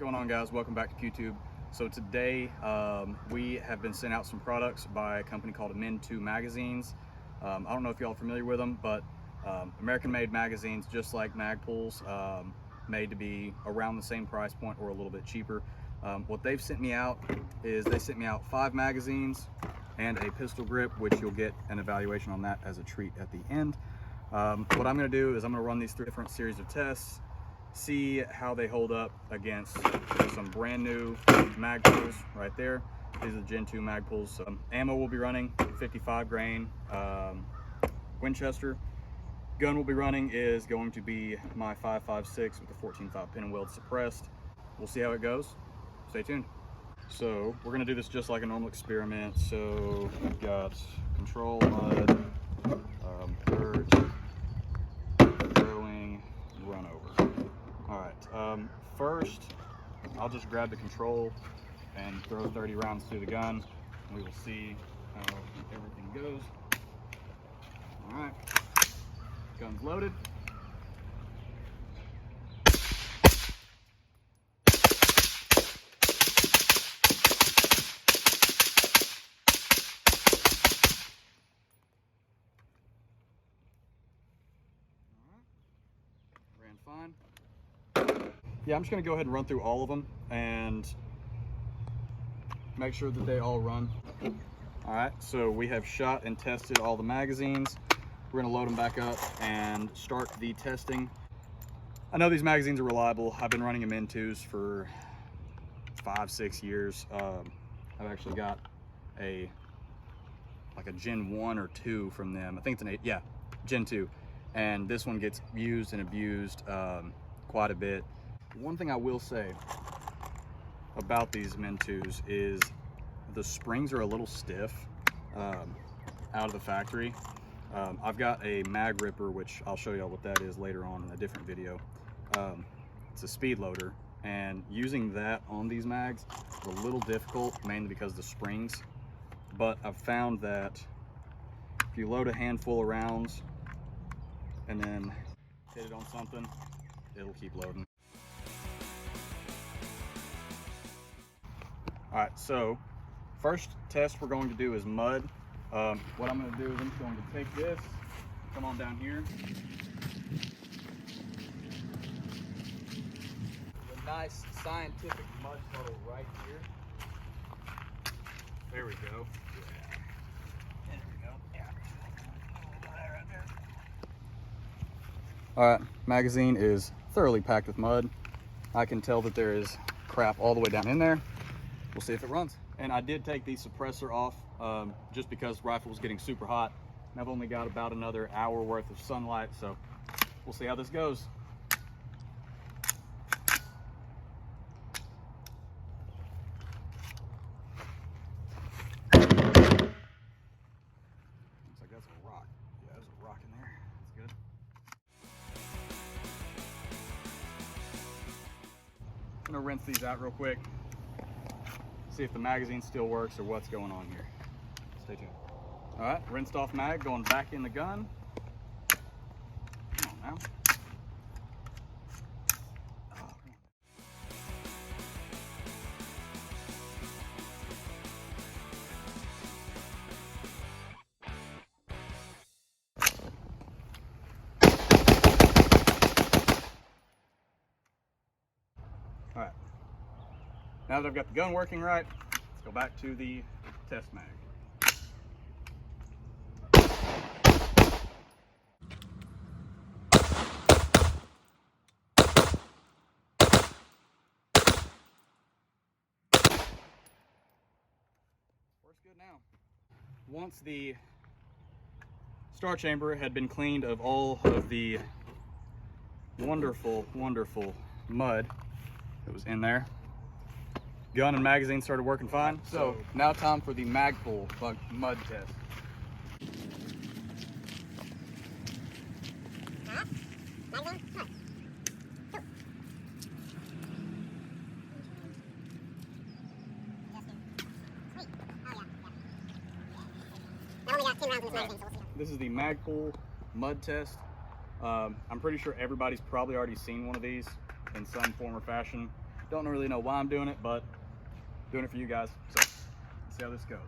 going on, guys? Welcome back to YouTube. So today we have been sent out some products by a company called Amend2 Magazines. I don't know if y'all are familiar with them, but American-made magazines, just like Magpul's, made to be around the same price point or a little bit cheaper. What they've sent me out is they sent me out 5 magazines and a pistol grip, which you'll get an evaluation on that as a treat at the end. What I'm going to do is I'm going to run these 3 different series of tests, see how they hold up against some brand new Magpul's right there. These are the Gen 2 Magpul's. Ammo will be running 55 grain Winchester. Gun will be running is going to be my 5.56 with the 14.5 pin and weld suppressed. We'll see how it goes. Stay tuned. So we're going to do this just like a normal experiment. So we've got control, mud, dirt, throwing, run over. All right, first I'll just grab the control and throw 30 rounds through the gun. We will see how everything goes. All right, gun's loaded. Ran fine. Yeah, I'm just going to go ahead and run through all of them and make sure that they all run. All right, so we have shot and tested all the magazines. We're going to load them back up and start the testing. I know these magazines are reliable. I've been running Amend2s for 5-6 years. I've actually got like a Gen 1 or 2 from them. I think it's an 8, yeah, Gen 2. And this one gets used and abused quite a bit. One thing I will say about these Amend2s is the springs are a little stiff out of the factory. I've got a mag ripper, which I'll show y'all what that is later on in a different video. It's a speed loader, and using that on these mags is a little difficult, mainly because of the springs. But I've found that if you load a handful of rounds and then hit it on something, it'll keep loading. All right, so first test we're going to do is mud. What I'm going to do is I'm just going to take this, come on down here. A nice scientific mud puddle right here. There we go. Yeah. There we go. Yeah. Right there. All right, magazine is thoroughly packed with mud. I can tell that there is crap all the way down in there. We'll see if it runs. And I did take the suppressor off just because the rifle was getting super hot. And I've only got about another hour worth of sunlight, so we'll see how this goes. Looks like that's a rock. Yeah, there's a rock in there. That's good. I'm gonna rinse these out real quick. See if the magazine still works or what's going on here. Stay tuned. All right, rinsed off mag, going back in the gun. Come on now. Oh, come on. All right. Now that I've got the gun working right, let's go back to the test mag. Works good now. Once the star chamber had been cleaned of all of the wonderful, wonderful mud that was in there, gun and magazine started working fine. So now time for the Magpul mud test. This is the Magpul mud test. I'm pretty sure everybody's probably already seen one of these in some form or fashion. Don't really know why I'm doing it, but doing it for you guys. So let's see how this goes.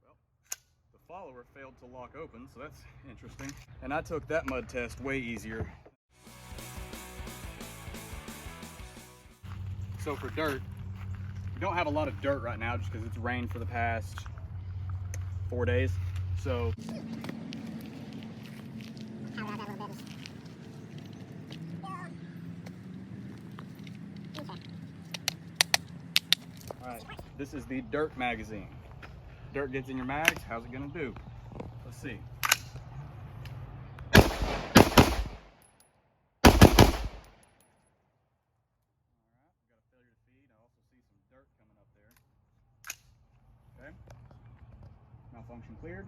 Well, the follower failed to lock open, so that's interesting. And I took that mud test way easier. So for dirt, we don't have a lot of dirt right now just because it's rained for the past 4 days. So alright, this is the dirt magazine. Dirt gets in your mags, how's it gonna do? Let's see. Okay. Malfunction cleared.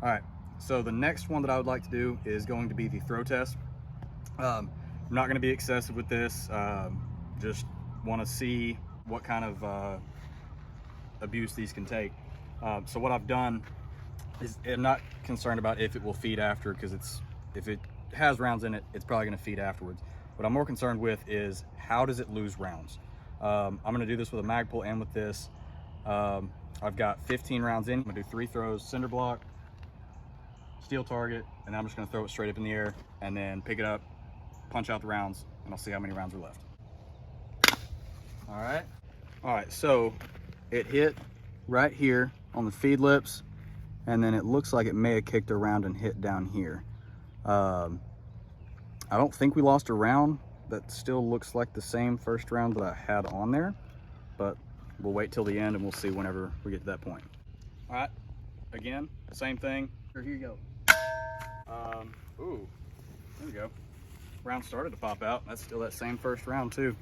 All right, so the next one that I would like to do is going to be the throw test. I'm not going to be excessive with this. Just want to see what kind of abuse these can take. So what I've done is, I'm not concerned about if it will feed after, because if it has rounds in it, it's probably going to feed afterwards. What I'm more concerned with is how does it lose rounds. I'm going to do this with a mag pull and with this. I've got 15 rounds in. I'm going to do 3 throws: cinder block, steel target, and then I'm just going to throw it straight up in the air and then pick it up, punch out the rounds, and I'll see how many rounds are left. All right, so it hit right here on the feed lips, and then it looks like it may have kicked around and hit down here. I don't think we lost a round. That still looks like the same first round that I had on there, but we'll wait till the end and we'll see whenever we get to that point. All right, again, same thing. Here you go. Ooh, there we go. Round started to pop out. That's still that same first round too.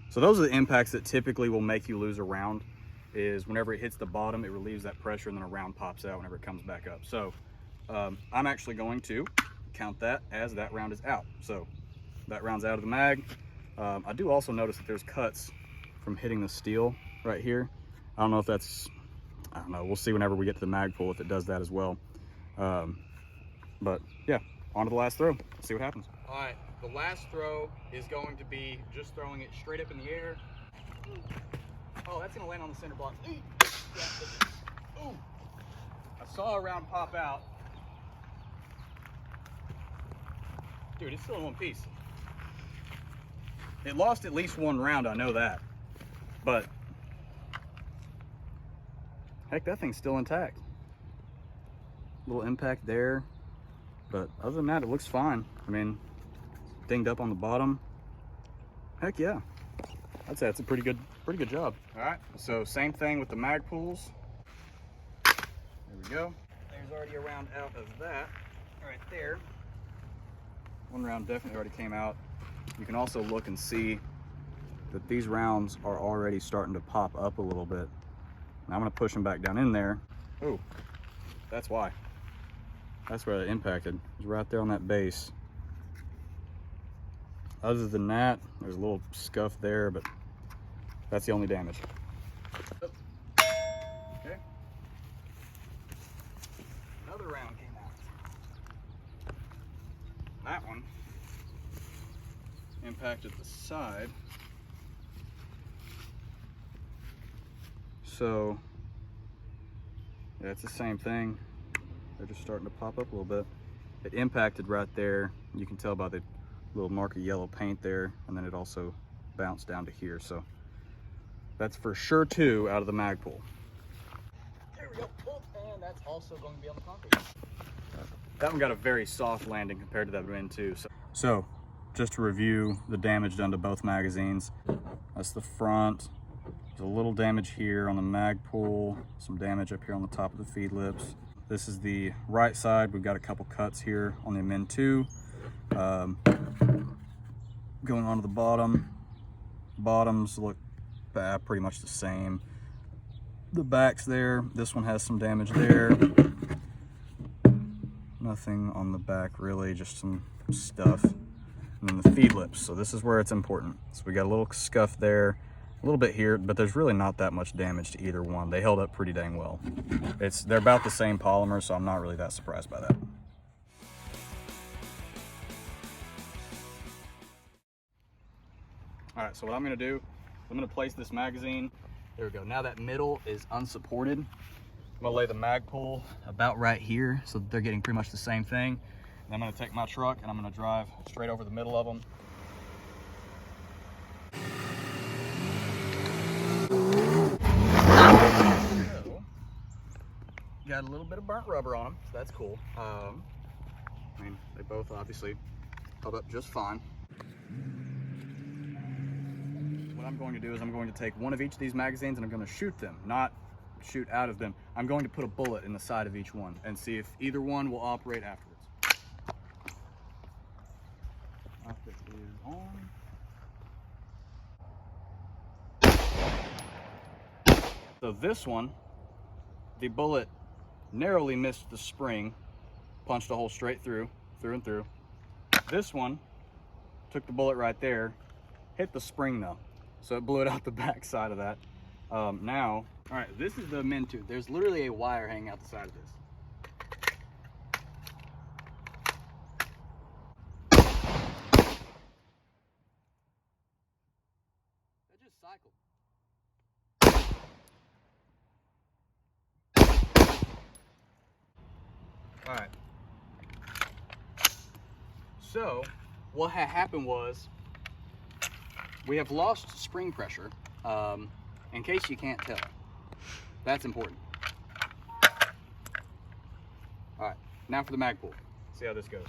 So those are the impacts that typically will make you lose a round, is whenever it hits the bottom, it relieves that pressure and then a round pops out whenever it comes back up. So I'm actually going to count that as that round is out. So that round's out of the mag. I do also notice that there's cuts from hitting the steel right here. I don't know if that's, I don't know, we'll see whenever we get to the mag pull if it does that as well. But yeah, on to the last throw. Let's see what happens. All right, the last throw is going to be just throwing it straight up in the air. Oh, that's gonna land on the cinder block. Ooh, I saw a round pop out. Dude, it's still in one piece. It lost at least one round, I know that. But heck, that thing's still intact. Little impact there. But other than that, it looks fine. I mean, dinged up on the bottom. Heck yeah. I'd say that's a pretty good job. All right, so same thing with the mag pulls. There we go. There's already a round out of that right there. One round definitely already came out. You can also look and see that these rounds are already starting to pop up a little bit. Now I'm gonna push them back down in there. Oh, that's why. That's where it impacted. It was right there on that base. Other than that, there's a little scuff there, but that's the only damage. Okay. Another round came out. That one impacted the side. So, yeah, it's the same thing. They're just starting to pop up a little bit. It impacted right there. You can tell by the little marker yellow paint there, and then it also bounced down to here. So that's for sure 2 out of the mag pull. There we go. Oh, and that's also going to be on the concrete. That one got a very soft landing compared to that one too. So just to review the damage done to both magazines. That's the front. There's a little damage here on the mag pull, some damage up here on the top of the feed lips. This is the right side. We've got a couple cuts here on the Amend2. Going on to the bottom. Bottoms look pretty much the same. The back's there. This one has some damage there. Nothing on the back really, just some stuff. and then the feed lips. So this is where it's important. So we got a little scuff there, a little bit here, but there's really not that much damage to either one. They held up pretty dang well. They're about the same polymer, so I'm not really that surprised by that. All right, so what I'm gonna do, I'm gonna place this magazine. There we go. Now that middle is unsupported. I'm gonna lay the mag pull about right here, so they're getting pretty much the same thing. And I'm gonna take my truck and I'm gonna drive straight over the middle of them. So, got a little bit of burnt rubber on them, so that's cool. I mean, they both obviously held up just fine. What I'm going to do is I'm going to take one of each of these magazines and I'm going to shoot them, not shoot out of them. I'm going to put a bullet in the side of each one and see if either one will operate afterwards. Optic is on. So this one, the bullet narrowly missed the spring, punched a hole straight through and through. This one took the bullet right there, hit the spring though. So it blew it out the back side of that. Now, all right, this is the Amend2. There's literally a wire hanging out the side of this. That just cycled. All right. So what had happened was we have lost spring pressure, in case you can't tell. That's important. All right, now for the mag pull. See how this goes.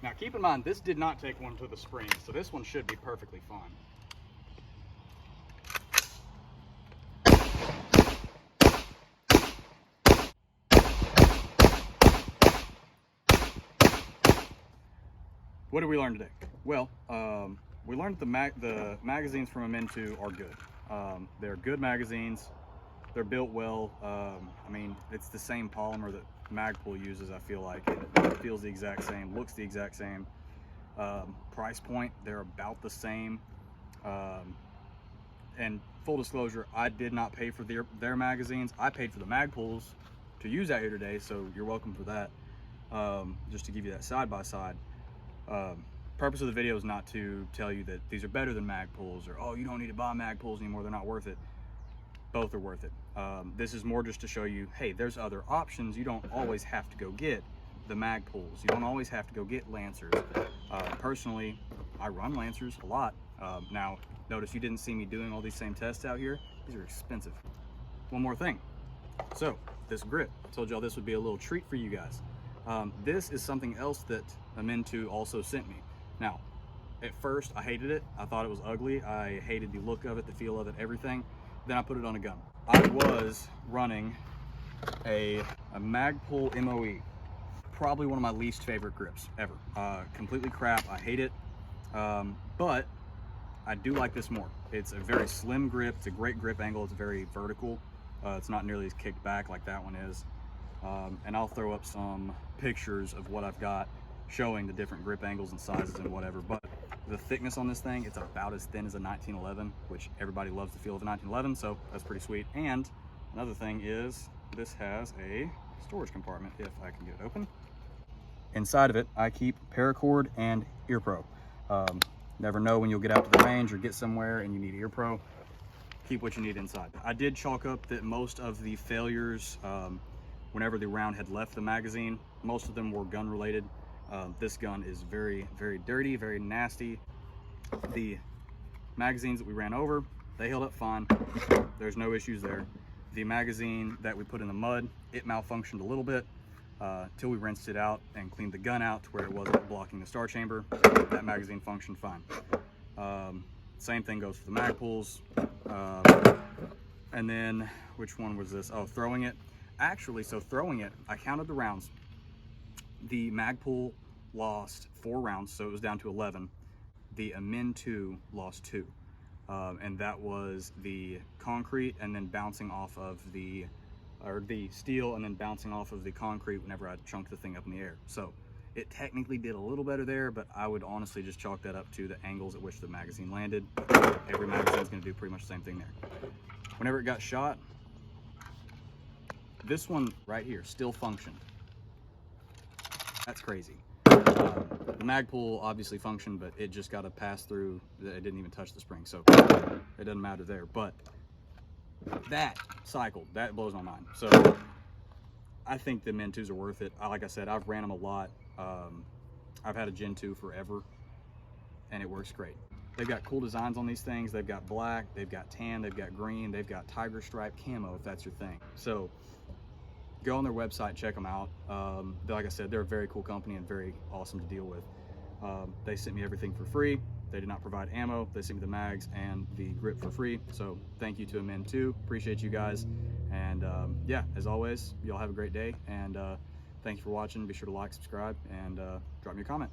Now keep in mind, this did not take one to the spring, so this one should be perfectly fine. What did we learn today? Well, we learned that the magazines from Amend2 are good. They're good magazines. They're built well. I mean, it's the same polymer that Magpul uses, I feel like. It feels the exact same, looks the exact same. Price point, they're about the same. And full disclosure, I did not pay for their magazines. I paid for the Magpuls to use out here today, so you're welcome for that. Just to give you that side by side. Purpose of the video is not to tell you that these are better than Magpuls or, oh, you don't need to buy Magpuls anymore, they're not worth it. Both are worth it. This is more just to show you, hey, there's other options. You don't always have to go get the Magpuls. You don't always have to go get Lancers. Personally, I run Lancers a lot. Now, notice you didn't see me doing all these same tests out here. These are expensive. One more thing. So, this grip. I told y'all this would be a little treat for you guys. This is something else that Amend2 also sent me. Now, at first I hated it. I thought it was ugly. I hated the look of it, the feel of it, everything. Then I put it on a gun. I was running a Magpul MOE. Probably one of my least favorite grips ever. Completely crap. I hate it. But I do like this more. It's a very slim grip. It's a great grip angle. It's very vertical. It's not nearly as kicked back like that one is. And I'll throw up some pictures of what I've got showing the different grip angles and sizes and whatever. But the thickness on this thing, it's about as thin as a 1911, which everybody loves the feel of a 1911, so that's pretty sweet. And another thing is this has a storage compartment, if I can get it open. Inside of it, I keep paracord and ear pro. Never know when you'll get out to the range or get somewhere and you need ear pro. Keep what you need inside. I did chalk up that most of the failures, whenever the round had left the magazine, most of them were gun related. This gun is very, very dirty, very nasty. The magazines that we ran over, they held up fine. There's no issues there. The magazine that we put in the mud, it malfunctioned a little bit till we rinsed it out and cleaned the gun out to where it wasn't blocking the star chamber. That magazine functioned fine. Same thing goes for the Magpuls. And then, which one was this? Oh, throwing it. Actually, so throwing it, I counted the rounds. The Magpul lost 4 rounds, so it was down to 11. The Amend2 lost 2. And that was the concrete and then bouncing off of the steel and then bouncing off of the concrete whenever I chunked the thing up in the air. So It technically did a little better there, but I would honestly just chalk that up to the angles at which the magazine landed. Every magazine is going to do pretty much the same thing there. Whenever it got shot, this one right here still functioned. That's crazy. The mag pull obviously functioned, but it just got to pass through. It didn't even touch the spring, so it doesn't matter there. But that cycled, that blows my mind. So I think the Amend2s are worth it. Like I said, I've ran them a lot. I've had a Gen 2 forever, and it works great. They've got cool designs on these things. They've got black, they've got tan, they've got green, they've got tiger stripe camo, if that's your thing. So go on their website, check them out. Like I said, they're a very cool company and very awesome to deal with. They sent me everything for free. They did not provide ammo. They sent me the mags and the grip for free. So thank you to Amend2. Appreciate you guys. And yeah, as always, y'all have a great day. And thanks for watching. Be sure to like, subscribe, and drop me a comment.